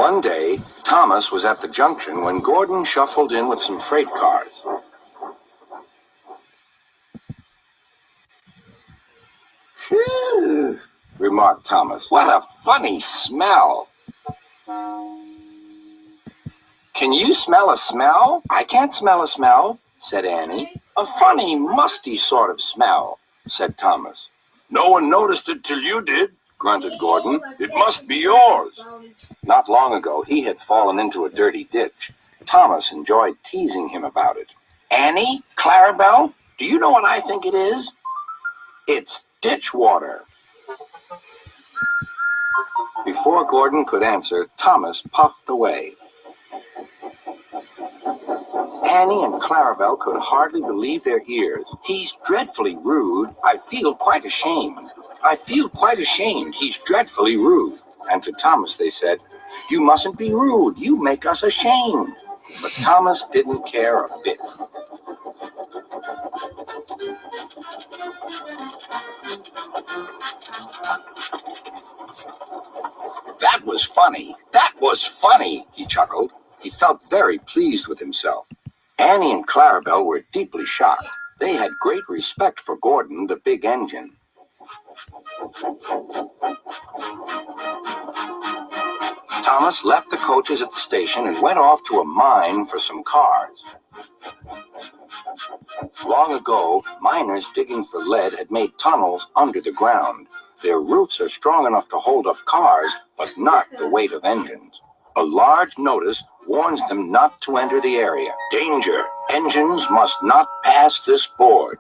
One day, Thomas was at the junction when Gordon shuffled in with some freight cars. "Phew," remarked Thomas. "What a funny smell." "Can you smell a smell?" "I can't smell a smell," said Annie. "A funny, musty sort of smell," said Thomas. "No one noticed it till you did," grunted Gordon. "It must be yours." Not long ago, he had fallen into a dirty ditch. Thomas enjoyed teasing him about it. "Annie, Clarabelle, do you know what I think it is? It's ditch water." Before Gordon could answer, Thomas puffed away. Annie and Clarabelle could hardly believe their ears. "He's dreadfully rude. I feel quite ashamed. I feel quite ashamed. He's dreadfully rude." And to Thomas they said, "You mustn't be rude. You make us ashamed." But Thomas didn't care a bit. "That was funny. That was funny," he chuckled. He felt very pleased with himself. Annie and Clarabelle were deeply shocked. They had great respect for Gordon, the big engine. Thomas left the coaches at the station and went off to a mine for some cars. Long ago, miners digging for lead had made tunnels under the ground. Their roofs are strong enough to hold up cars, but not the weight of engines. A large notice warns them not to enter the area. "Danger! Engines must not pass this board."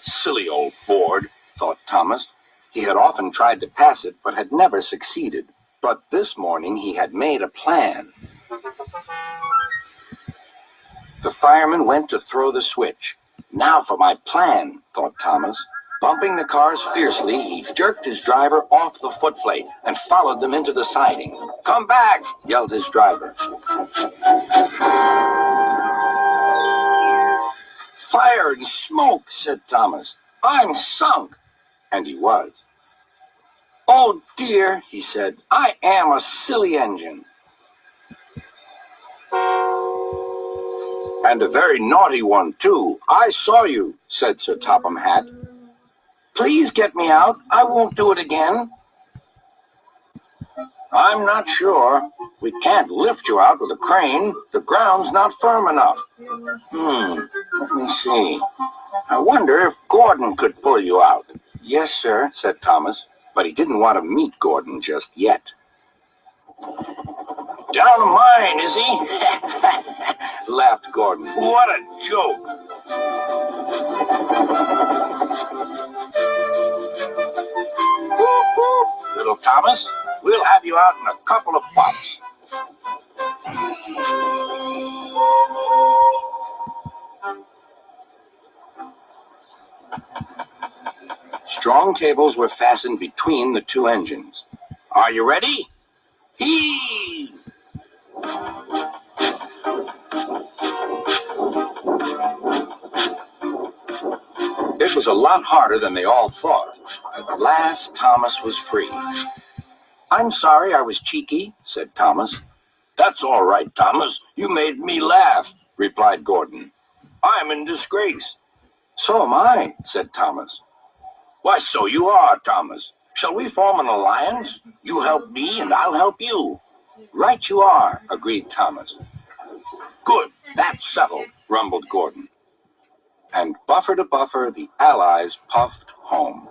Silly old board, thought Thomas. He had often tried to pass it, but had never succeeded. But this morning he had made a plan. The fireman went to throw the switch. "Now for my plan," thought Thomas. Bumping the cars fiercely, he jerked his driver off the footplate and followed them into the siding. "Come back!" yelled his driver. "Fire and smoke," said Thomas. "I'm sunk." And he was. "Oh dear," he said, "I am a silly engine." "And a very naughty one, too. I saw you," said Sir Topham Hatt. "Please get me out. I won't do it again." "I'm not sure. We can't lift you out with a crane. The ground's not firm enough." Let me see. I wonder if Gordon could pull you out." "Yes, sir," said Thomas, but he didn't want to meet Gordon just yet. "Down a mine, is he?" laughed Gordon. "What a joke." "Whoop, whoop, little Thomas. We'll have you out in a couple of puffs." Strong cables were fastened between the two engines. "Are you ready? Heave!" It was a lot harder than they all thought. At last, Thomas was free. "I'm sorry I was cheeky," said Thomas. "That's all right, Thomas. You made me laugh," replied Gordon. "I'm in disgrace." "So am I," said Thomas. "Why, so you are, Thomas. Shall we form an alliance? You help me and I'll help you." "Right you are," agreed Thomas. "Good, that's settled," rumbled Gordon. And buffer to buffer, the Allies puffed home.